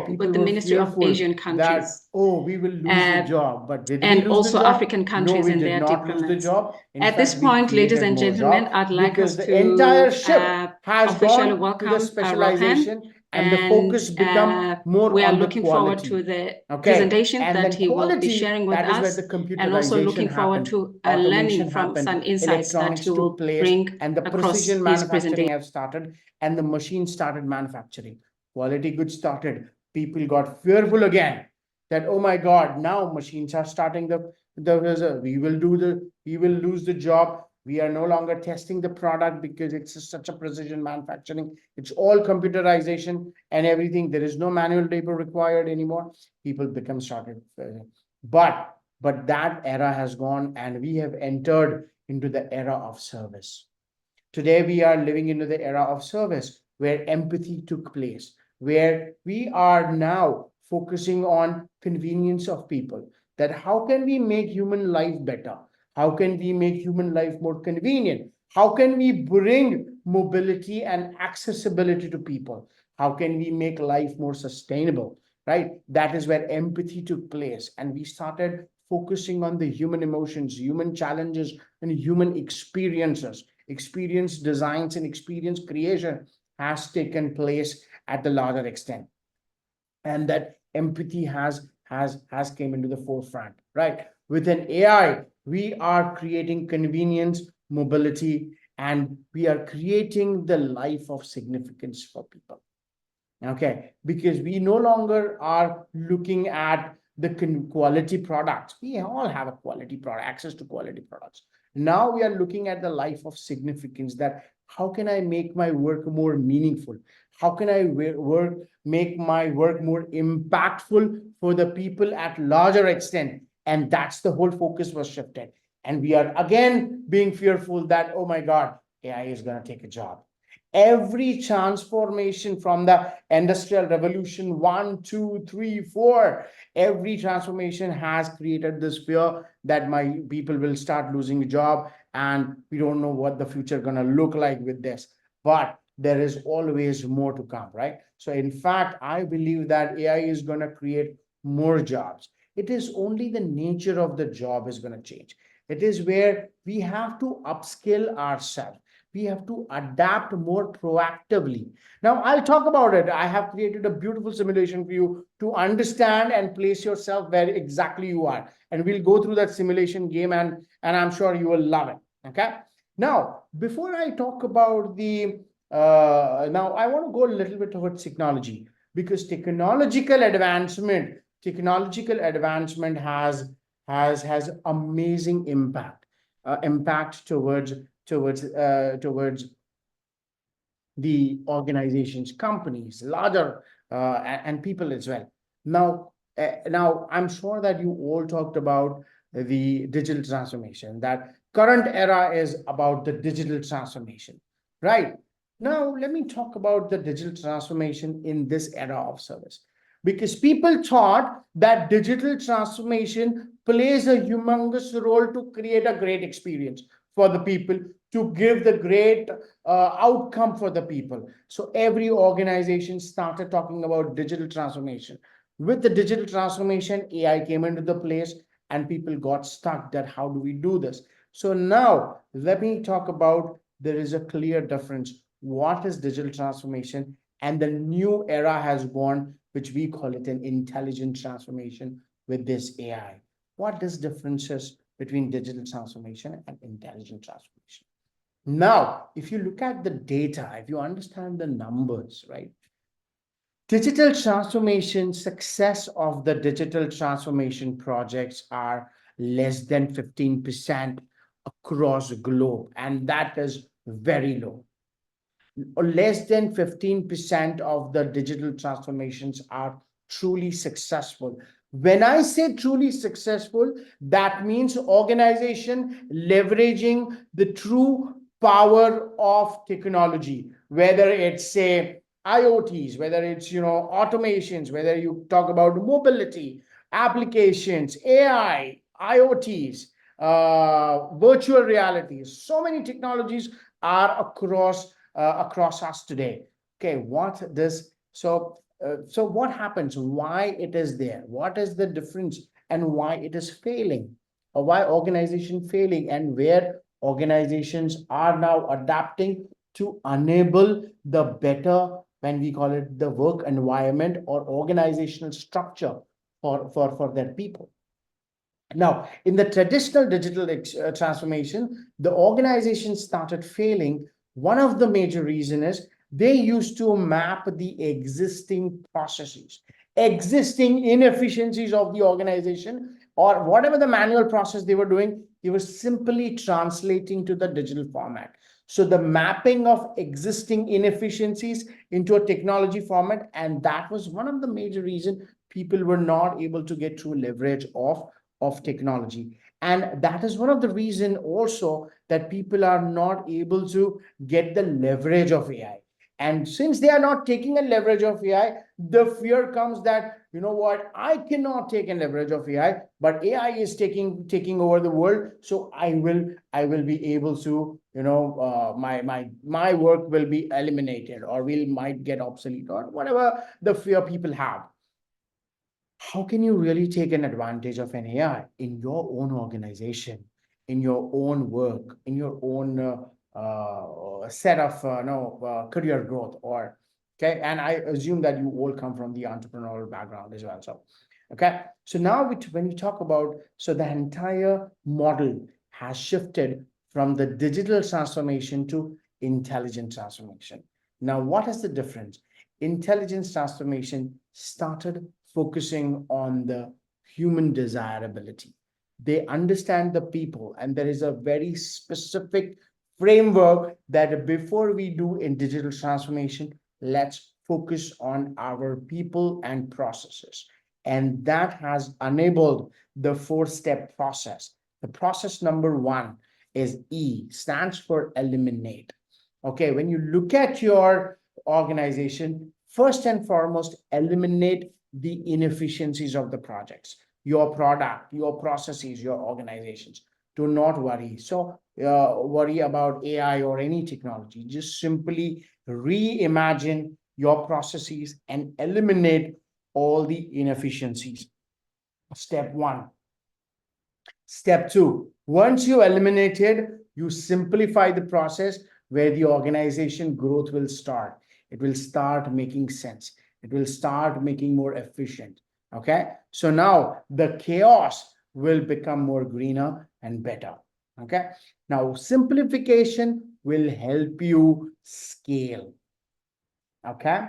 with the Ministry of Asian countries. Oh, we will lose the job. But did we and lose also the job? African No, countries we and did their not lose the diplomats. job. In At this fact, we point, ladies created and more gentlemen, job I'd like because us the entire to ship has officially gone to the welcome Rohan, specialization, and the and focus become more we are on the looking forward to quality. the Okay, presentation and that then he will be quality, sharing with that is where us, the and also looking computerization forward happened, to automation learning from happened, some insights that electronics he will took place, bring and the across precision his manufacturing presentation. have started, and the machine started manufacturing. Quality goods started. People got fearful again that, oh my God, now machines are starting we will lose the job. We are no longer testing the product because it's such a precision manufacturing. It's all computerization and everything. There is no manual labor required anymore. People become started. But that era has gone, and we have entered into the era of service. Today, we are living into the era of service where empathy took place, where we are now focusing on convenience of people. That how can we make human life better? How can we make human life more convenient? How can we bring mobility and accessibility to people? How can we make life more sustainable? Right? That is where empathy took place. And we started focusing on the human emotions, human challenges, and human experiences. Experience designs and experience creation has taken place at the larger extent, and that empathy has came into the forefront. Right, with an AI we are creating convenience, mobility, and we are creating the life of significance for people. Okay, because we no longer are looking at the quality products. We all have a quality product, access to quality products. Now we are looking at the life of significance, that how can I make my work more meaningful? How can I make my work more impactful for the people at larger extent? And that's the whole focus was shifted. And we are again being fearful that, oh my God, AI is going to take a job. Every transformation from the industrial revolution 1, 2, 3, 4, every transformation has created this fear that my people will start losing a job, and we don't know what the future going to look like with this. But there is always more to come, right? So in fact, I believe that AI is going to create more jobs. It is only the nature of the job is going to change. It is where we have to upskill ourselves. We have to adapt more proactively. Now, I'll talk about it. I have created a beautiful simulation for you to understand and place yourself where exactly you are. And we'll go through that simulation game, and I'm sure you will love it. Okay. Now, before I talk about now I want to go a little bit towards technology, because technological advancement has amazing impact towards the organizations, companies, larger and people as well. Now I'm sure that you all talked about the digital transformation. That current era is about the digital transformation, right? Now let me talk about the digital transformation in this era of service, because people thought that digital transformation plays a humongous role to create a great experience for the people, to give the great outcome for the people. So every organization started talking about digital transformation. With the digital transformation, AI came into the place, and people got stuck that how do we do this? So now let me talk about, there is a clear difference. What is digital transformation? And the new era has born, which we call it an intelligent transformation with this AI. What is differences between digital transformation and intelligent transformation? Now, if you look at the data, if you understand the numbers, right? Digital transformation, success of the digital transformation projects are less than 15% across the globe, and that is very low. Or less than 15% of the digital transformations are truly successful. When I say truly successful, that means organization leveraging the true power of technology, whether it's say IoTs, whether it's automations, whether you talk about mobility, applications, AI, IoTs, virtual realities. So many technologies are across us today. Okay, what this? So So what happens? Why it is there? What is the difference and why it is failing? Or why organization failing and where organizations are now adapting to enable the better, when we call it the work environment or organizational structure for their people. Now, in the traditional digital transformation, the organization started failing. One of the major reasons is they used to map the existing processes, existing inefficiencies of the organization, or whatever the manual process they were doing, they were simply translating to the digital format. So the mapping of existing inefficiencies into a technology format, and that was one of the major reasons people were not able to get true leverage of technology. And that is one of the reason also that people are not able to get the leverage of AI. And since they are not taking a leverage of AI, the fear comes that, you know what, I cannot take a leverage of AI, but AI is taking over the world. So I will be able to, my work will be eliminated or will might get obsolete or whatever the fear people have. How can you really take an advantage of an AI in your own organization, in your own work, in your own set of career growth? Or okay, and I assume that you all come from the entrepreneurial background as well. So okay, so now when we talk about, so the entire model has shifted from the digital transformation to intelligent transformation. Now, what is the difference? Intelligence transformation started focusing on the human desirability. They understand the people, and there is a very specific framework that before we do in digital transformation, let's focus on our people and processes. And that has enabled the four-step process. The process number one is E, stands for eliminate. Okay, when you look at your organization, first and foremost, eliminate the inefficiencies of the projects, your product, your processes, your organizations. Do not worry. So, worry about AI or any technology. Just simply reimagine your processes and eliminate all the inefficiencies. Step one. Step two, once you eliminated, you simplify the process where the organization growth will start. It will start making sense. It will start making more efficient. Okay. So now the chaos will become more greener and better. Okay. Now simplification will help you scale. Okay.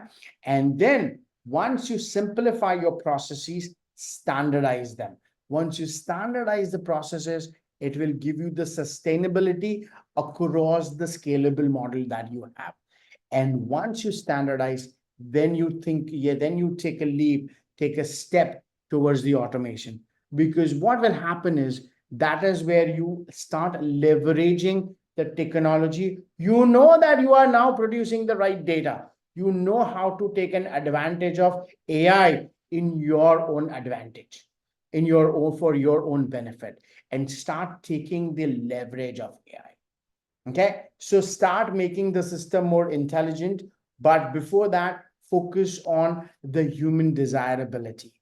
And then once you simplify your processes, standardize them. Once you standardize the processes, it will give you the sustainability across the scalable model that you have. And once you standardize, then you think, yeah, then you take a leap, take a step towards the automation. Because what will happen is that is where you start leveraging the technology. You know that you are now producing the right data. You know how to take an advantage of AI in your own advantage, in your own, for your own benefit, and start taking the leverage of AI. Okay, so start making the system more intelligent, but before that, focus on the human desirability.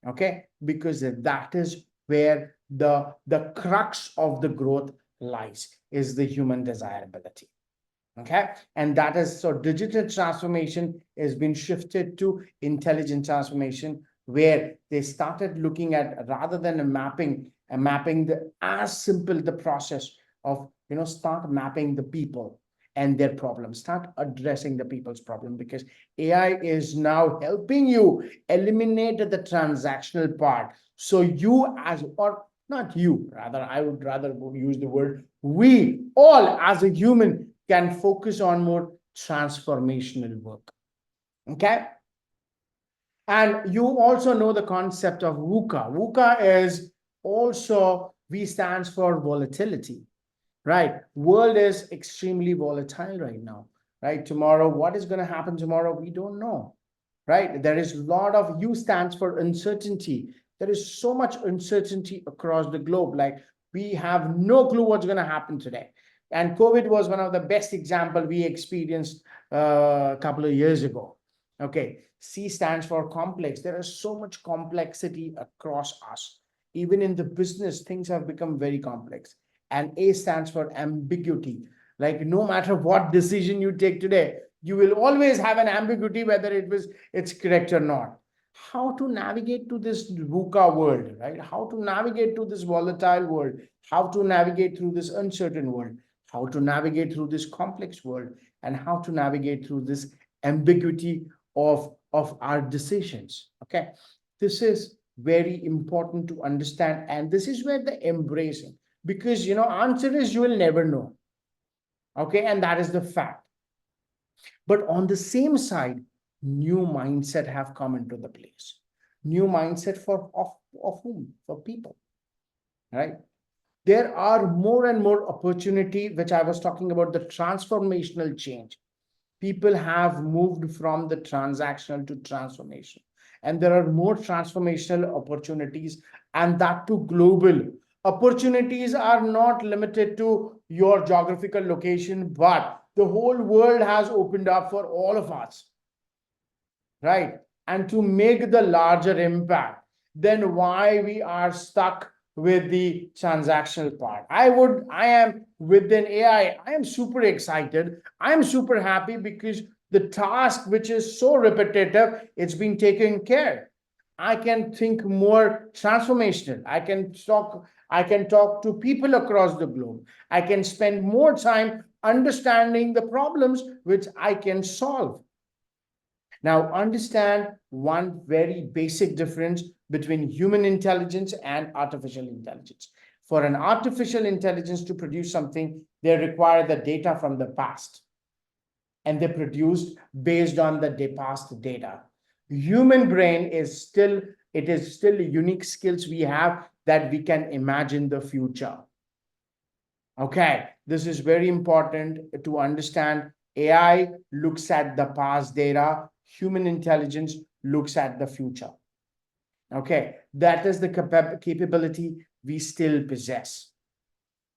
Okay, because that is where the crux of the growth lies, is the human desirability. Okay, and that is, so digital transformation has been shifted to intelligent transformation, where they started looking at, rather than a mapping the as simple the process of, start mapping the people and their problems, start addressing the people's problem, because AI is now helping you eliminate the transactional part. So you, as, or not you, rather I would rather use the word we all as a human, can focus on more transformational work. Okay. And you also know the concept of VUCA. VUCA is also, V stands for volatility, right? World is extremely volatile right now, right? Tomorrow, what is going to happen tomorrow? We don't know, right? There is a lot of, U stands for uncertainty. There is so much uncertainty across the globe. Like, we have no clue what's going to happen today. And COVID was one of the best example we experienced a couple of years ago. Okay, C stands for complex. There is so much complexity across us. Even in the business, things have become very complex. And A stands for ambiguity. Like no matter what decision you take today, you will always have an ambiguity whether it's correct or not. How to navigate to this VUCA world, right? How to navigate to this volatile world, how to navigate through this uncertain world, how to navigate through this complex world, and how to navigate through this ambiguity of our decisions. Okay, this is very important to understand, and this is where the embracing, because answer is you will never know. Okay, and that is the fact. But on the same side, new mindset have come into the place. New mindset for of whom? For people, right? There are more and more opportunity, which I was talking about, the transformational change. People have moved from the transactional to transformation, and there are more transformational opportunities, and that too global. Opportunities are not limited to your geographical location, but the whole world has opened up for all of us, right? And to make the larger impact, then why we are stuck with the transactional part? I am within AI, I am super excited. I am super happy because the task which is so repetitive, it's been taken care. I can think more transformational. I can talk to people across the globe. I can spend more time understanding the problems which I can solve. Now, understand one very basic difference between human intelligence and artificial intelligence. For an artificial intelligence to produce something, they require the data from the past, and they produced based on the past data. Human brain is still, it is still unique skills we have that we can imagine the future. Okay, this is very important to understand. AI looks at the past data, human intelligence looks at the future. Okay, that is the capability we still possess.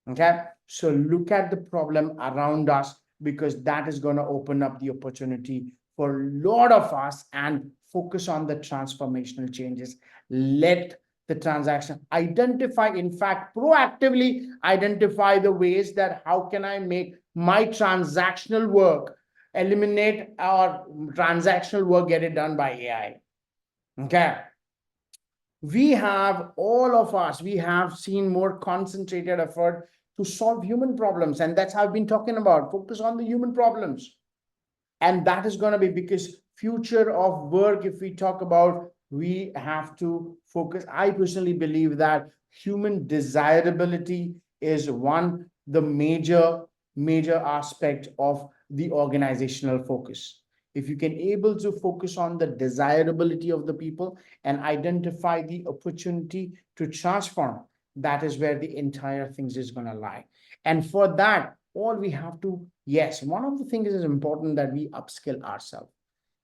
Okay, so look at the problem around us, because that is going to open up the opportunity for a lot of us, and focus on the transformational changes. Let the transaction identify, in fact, proactively identify the ways that how can I make my transactional work, eliminate our transactional work, get it done by AI. Okay, we have, all of us, we have seen more concentrated effort to solve human problems, and that's how I've been talking about, focus on the human problems. And that is going to be, because future of work, if we talk about, we have to focus. I personally believe that human desirability is one the major aspect of the organizational focus. If you can able to focus on the desirability of the people and identify the opportunity to transform, that is where the entire things is going to lie. And for that, all we have to, yes, one of the things is important, that we upskill ourselves.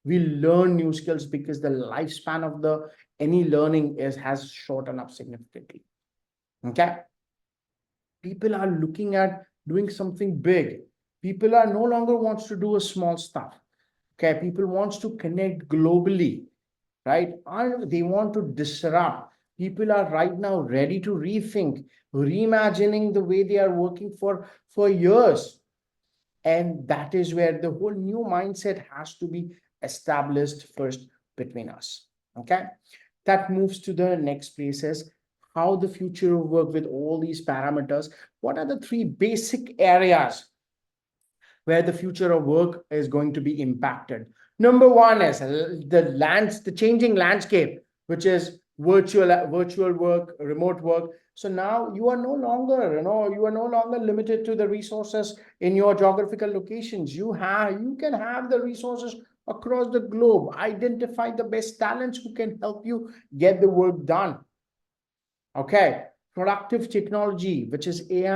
We learn new skills, because the lifespan of the any learning has shortened up significantly. Okay, people are looking at doing something big. People are no longer wants to do a small stuff. Okay, people wants to connect globally, right? And they want to disrupt. People are right now ready to rethink, reimagining the way they are working for years. And that is where the whole new mindset has to be established first between us. Okay, that moves to the next places. How the future of work with all these parameters, what are the three basic areas where the future of work is going to be impacted? Number one is the changing landscape, which is virtual work, remote work. So now you are no longer, you are no longer limited to the resources in your geographical locations. You can have the resources across the globe. Identify the best talents who can help you get the work done. Okay, productive technology, which is AI.